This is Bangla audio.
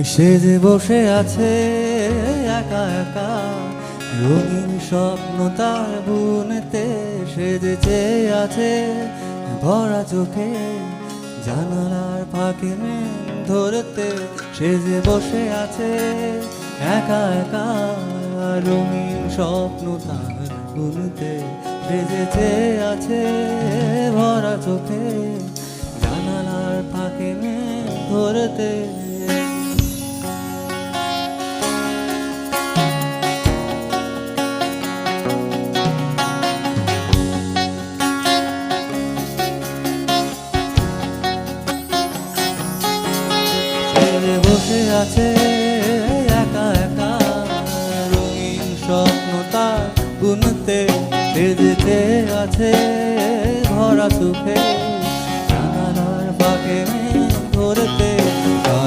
সে যে বসে আছে একা একা, রঙিন স্বপ্ন তার বুনেতে। সে যে চেয়ে আছে ভরা চোখে, জানালার ফাঁকে মেঘ ধরতে। সে যে বসে আছে একা একা, রঙিন স্বপ্ন তার বুনতে। সে যে চেয়ে আছে ভরা চোখে, জানালার ফাঁকে মেঘ ধরতে। বসে আছে একা একা, রঙিন স্বপ্ন তার বুনতে। সে যেতে আছে ভরা চোখে, জানালার ফাঁকে মেঘ ধরতে।